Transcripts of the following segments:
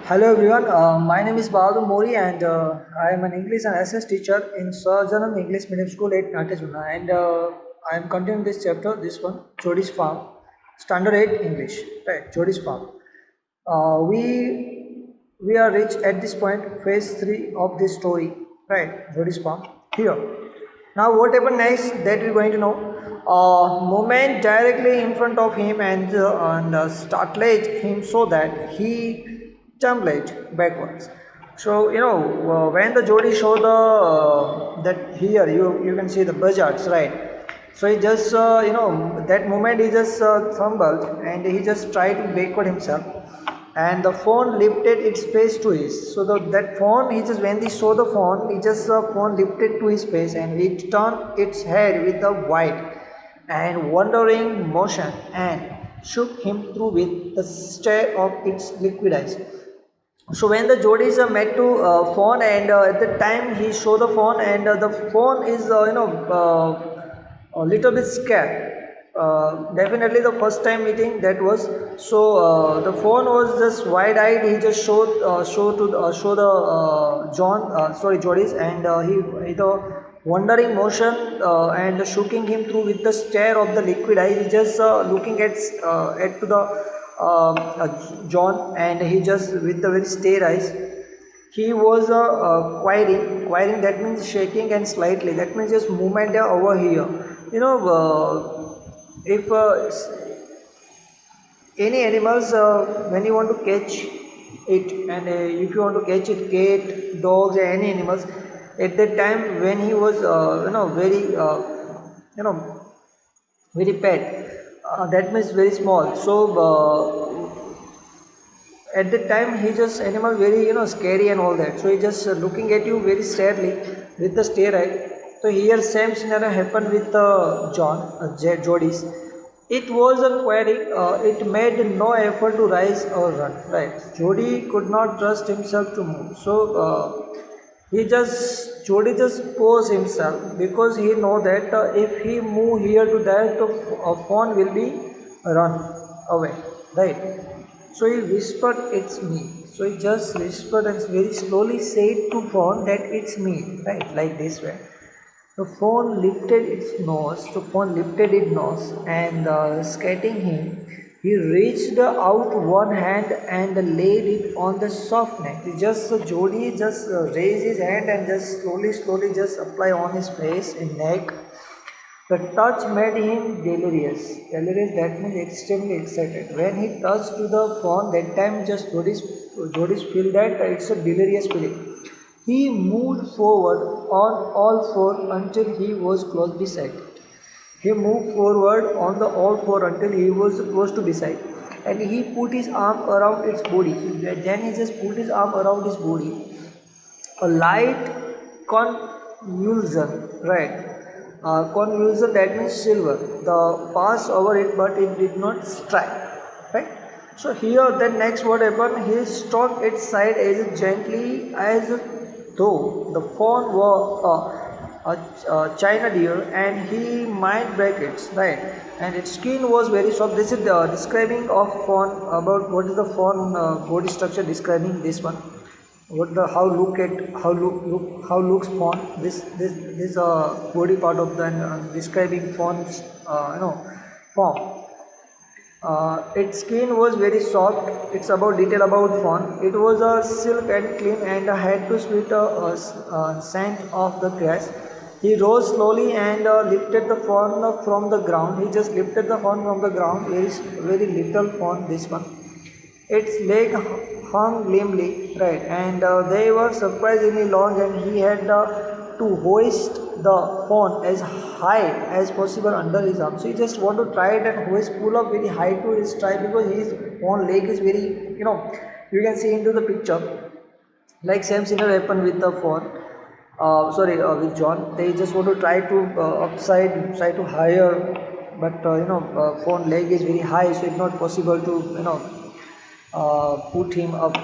Hello everyone, my name is Bahadur Mori and I am an English and SS teacher in Sarjanam English Medium School at Natajuna and I am continuing this chapter, this one, Jodi's Farm, Standard 8 English, right, Jodi's Farm. We are reached at this point, phase 3 of this story, right, Jodi's Farm, here. Now what happened next that we're going to know. Movement directly in front of him and startled him so that he tumbled backwards. So when the Jodi show the that here you can see the buzzards, right. So he just that moment he just stumbled and he just tried to backward himself and the phone lifted its face to his. So that phone, he just when he saw the phone, he just phone lifted to his face and it turned its head with a wide and wandering motion and shook him through with the stare of its liquid eyes. So when the Jodis met to phone and at the time he showed the phone and the phone is a little bit scared. Definitely the first time meeting that was so the phone was just wide eyed. He just show the John sorry Jodis and he the wandering motion and shooking him through with the stare of the liquid eye. He just looking at to the John and he just with the very stare eyes he was quiring that means shaking and slightly that means just movement over here. If any animals when you want to catch it and if you want to catch it cat dogs or any animals at that time when he was very you know very pet that means very small so at that time he just animal very scary and all that so he just looking at you very sadly with the stare eye. So here same scenario happened with John Jodis. It was a query. It made no effort to rise or run, right. Jody could not trust himself to move, so Jody just posed himself because he know that if he move here to there the phone will be run away, right. So he whispered, "It's me." So he just whispered and very slowly said to phone that it's me, right, like this way. The phone lifted its nose. The phone lifted its nose and skating him, he reached out one hand and laid it on the soft neck. He just so Jody just raised his hand and just slowly just apply on his face and neck. The touch made him delirious. Delirious, that means extremely excited. When he touched to the phone, that time just Jodis feel that it's a delirious feeling. He moved forward on all four until he was close beside it. He moved forward on the all four until he was close to beside. And he put his arm around its body. Then he just put his arm around his body. A light convulsion, right. Convulsion, that means silver the passed over it but it did not strike, right. So here then next what happened, he struck its side as gently as though the fawn were a china deer and he might break it, right. And its skin was very soft. This is the describing of fawn, about what is the fawn body structure, describing this one, what the how look at how looks fawn, this body part of the describing fawn's form. Its skin was very soft. It's about detail about fawn. It was a silk and clean and had to sweet scent of the grass. He rose slowly and lifted the fawn from the ground. He just lifted the fawn from the ground. Very little fawn, this one. Its leg hung limply, right, and they were surprisingly long, and he had to hoist the phone as high as possible under his arm. So he just want to try it and hoist pull up very high to his try because his phone leg is very, you can see into the picture. Like same scenario happened with the phone. With John, they just want to try to try to higher, but phone leg is very high, so it's not possible to put him up.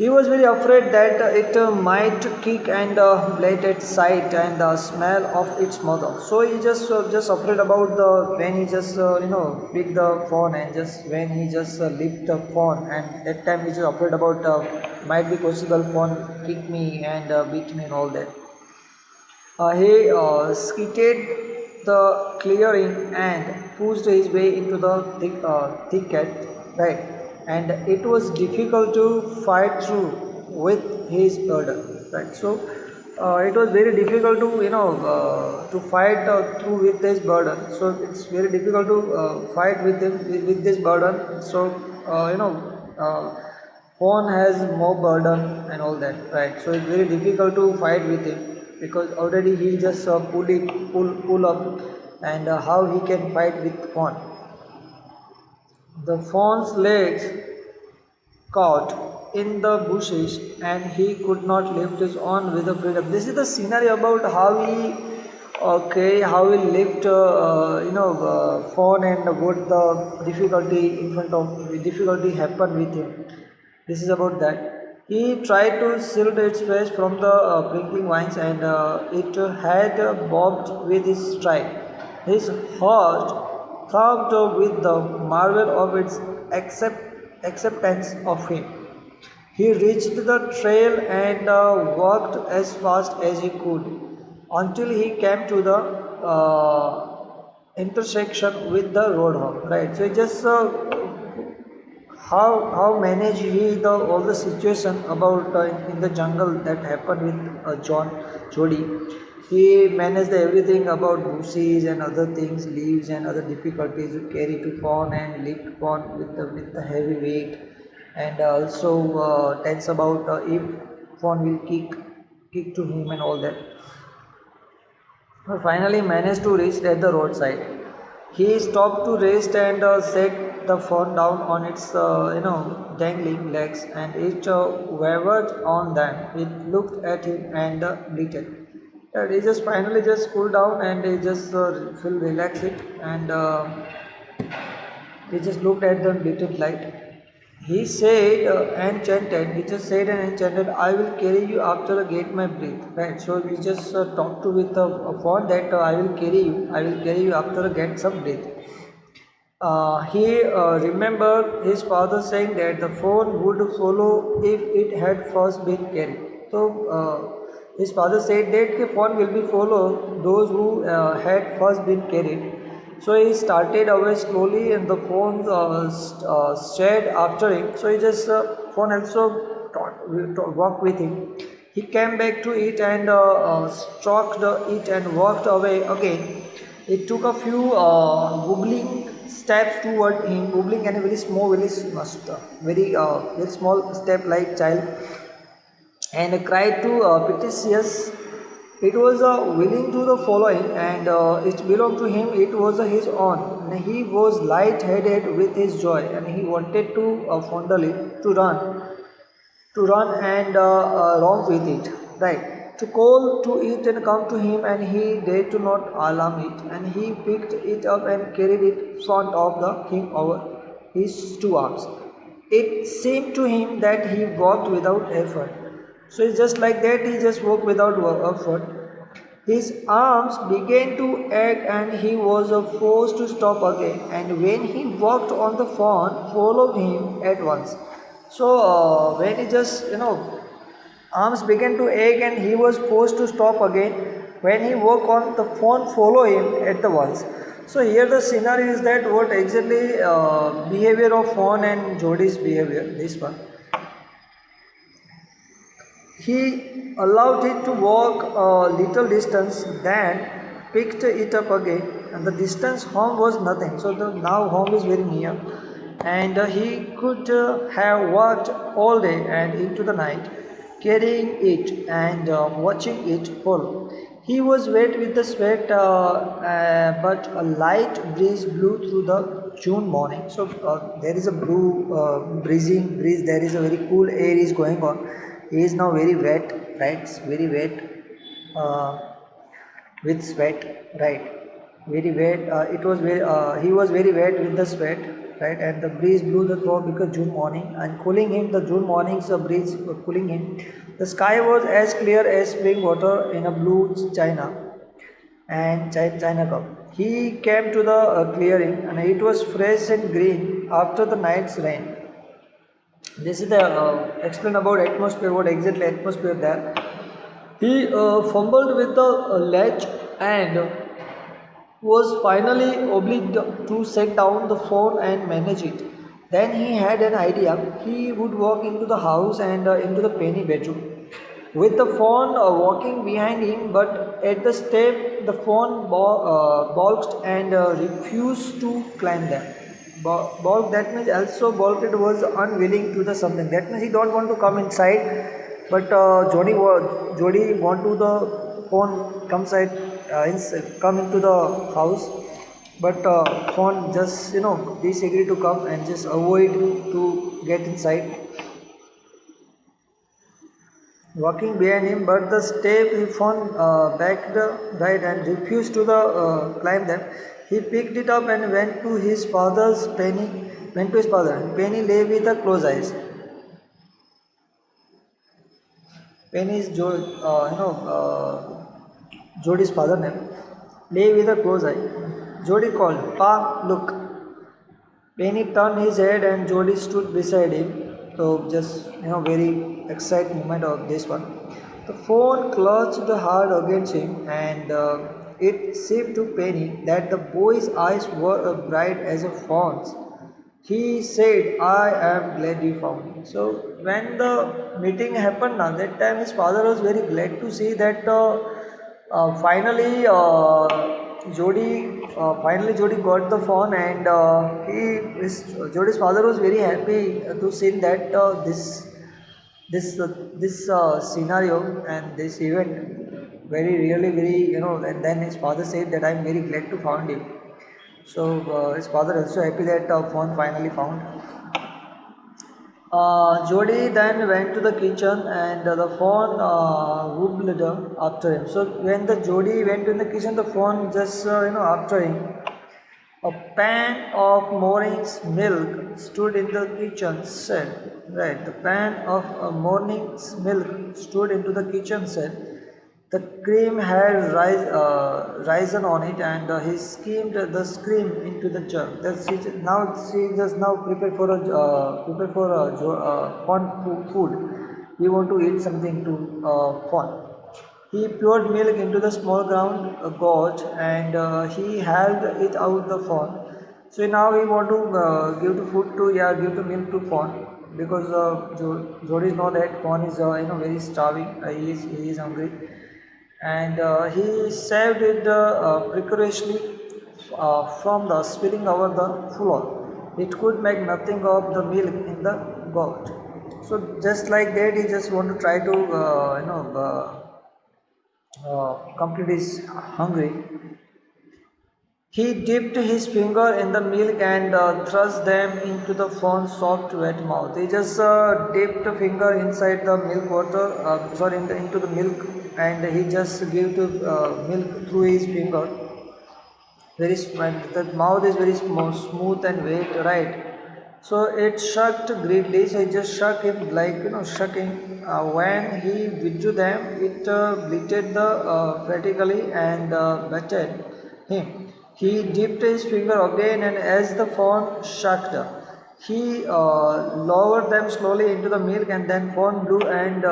He was very afraid that it might kick and blate its sight and the smell of its mother. So he just afraid about the when he just pick the phone and just when he just lift the phone, and that time he just afraid about might be possible phone kick me and beat me and all that. He skidded the clearing and pushed his way into the thicket, right? And it was difficult to fight through with his burden, right? So it was very difficult to to fight through with this burden. So it's very difficult to fight with him with this burden. So phone has more burden and all that, right? So it's very difficult to fight with him because already he just pull up, and how he can fight with phone. The fawn's legs caught in the bushes and he could not lift his own with the freedom. This is the scenario about how he how he lift phone and what the difficulty in front of difficulty happened with him. This is about that. He tried to shield its face from the prickling vines, and it had bobbed with his stride. His heart throbbed with the marvel of its acceptance of him. He reached the trail and walked as fast as he could until he came to the intersection with the roadhog. Right. So just how manage he the all the situation about in the jungle that happened with Jody. He managed everything about bushes and other things, leaves and other difficulties to carry to pond and lift pond with the heavy weight, and also tense about if pond will kick to him and all that. Finally managed to reach at the roadside. He stopped to rest and set the phone down on its dangling legs, and it wavered on them. It looked at him and bleated. And he just finally just cooled down and he just feel relaxed and he just looked at the bleated light. He said and chanted, he just said and chanted, I will carry you after I get my breath. Right. So we just talked to with a phone that I will carry you after I get some breath. He remembered his father saying that the phone would follow if it had first been carried. So his father said that the phone will be follow those who had first been carried. So he started away slowly, and the phone stared after him. So he just phone also walked with him. He came back to it and stroked it and walked away again. It took a few wobbling steps toward him, wobbling and a very small, very small step like child, and cried to Petitius. It was willing to the following, and it belonged to him. It was his own. And he was light-headed with his joy, and he wanted to fondle it, to run and romp with it, right? To call to it and come to him, and he dared to not alarm it, and he picked it up and carried it front of him over his two arms. It seemed to him that he walked without effort. So it's just like that, he just walked without effort. His arms began to ache and he was forced to stop again. And when he walked on the fawn, followed him at once. So when he just arms began to ache and he was forced to stop again. When he walked on the fawn, follow him at the once. So here the scenario is that what exactly behavior of fawn and Jody's behavior. This one. He allowed it to walk a little distance, then picked it up again, and the distance home was nothing. So now home is very near, and he could have walked all day and into the night, carrying it and watching it fall. He was wet with the sweat, but a light breeze blew through the June morning. So there is a breezing breeze. There is a very cool air is going on. He is now very wet, right? It's very wet with sweat, right? very wet. It was very. He was very wet with the sweat, right? And the breeze blew the throat because June morning and cooling him. The June morning's breeze cooling him. The sky was as clear as spring water in a blue China and China cup. He came to the clearing and it was fresh and green after the night's rain. This is the explain about atmosphere. What exactly atmosphere there? He fumbled with the latch and was finally obliged to set down the phone and manage it. Then he had an idea. He would walk into the house and into the Penny bedroom with the phone walking behind him, but at the step the phone balked and refused to climb them. Balk, that means also balked was unwilling to the something. That means he don't want to come inside, but Jody want to the phone come side come into the house, but phone just disagree to come and just avoid to get inside. Walking behind him, but the step he found backed right and refused to the climb them. He picked it up and went to his father's Penny. Went to his father. Penny lay with a closed eyes. Penny is Jody's father name. Lay with a closed eye. Jody called, "Pa, look." Penny turned his head and Jody stood beside him. So just very exciting moment of this one. The phone clutched hard against him and it seemed to Penny that the boy's eyes were as bright as a fawn's. He said, "I am glad you found me." So when the meeting happened now, that time his father was very glad to see that finally Jody got the phone and Jody's father was very happy to see that this scenario and this event very really very and then his father said that I'm very glad to found you. So his father also happy that phone finally found. Jody then went to the kitchen and the phone wobbled after him. So when the Jody went to the kitchen, the phone just after him. A pan of morning's milk stood in the kitchen set. Right, the pan of morning's milk stood into the kitchen set. The cream had risen on it, and he skimmed the cream into the jug. She just now prepare for a food. He want to eat something to fawn. He poured milk into the small round gourd and he held it out the fawn. So now he want to give the food to give the milk to fawn because Jody know that fawn is very starving. He is hungry and he saved it precariously from the spilling over the floor. It could make nothing of the milk in the gourd. So just like that, he just want to try to complete his hungry. He dipped his finger in the milk and thrust them into the fawn's soft, wet mouth. He just dipped a finger inside the milk water, into the milk, and he just gave the milk through his finger. Very smooth. The mouth is very smooth and wet, right? So it shocked greatly. So it just shocked him like shocking. When he withdrew them, it bleated the practically and battered him. He dipped his finger again, and as the fawn shocked, he lowered them slowly into the milk, and then fawn blew and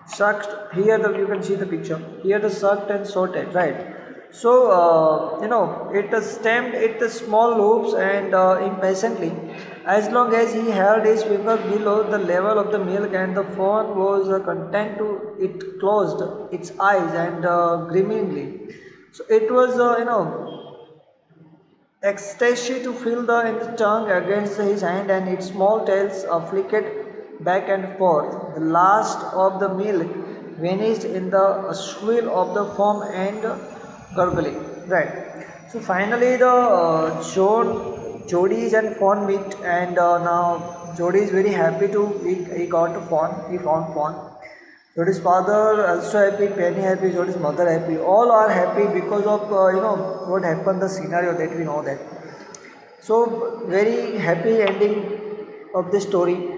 sucked. Here you can see the picture. Here the sucked and sorted, right? So it stemmed it the small loops and impatiently, as long as he held his finger below the level of the milk, and the fawn was content to it closed its eyes and grimly. So it was ecstasy to feel the tongue against his hand, and its small tails flickered back and forth. The last of the milk vanished in the swirl of the foam and gurgling. Right. So finally, the Jody and fawn meet, and now Jody is very happy to he got a fawn. He found fawn. Jyoti's father also happy, Penny happy, Jyoti's mother happy. All are happy because of what happened, the scenario that we know that. So very happy ending of the story.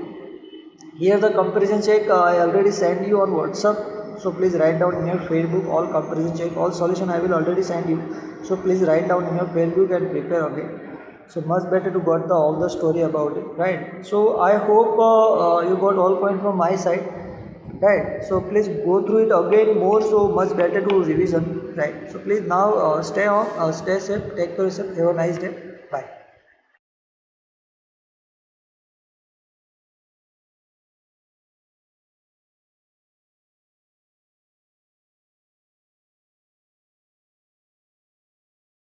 Here the comparison check I already sent you on WhatsApp. So please write down in your Facebook all comparison check, all solution I will already send you. So please write down in your Facebook and prepare again. So much better to got all the story about it, right? So I hope you got all point from my side, right? So please go through it again more. So much better to revision, right? So please now stay on, stay safe, take care of yourself. Have a nice day. Bye.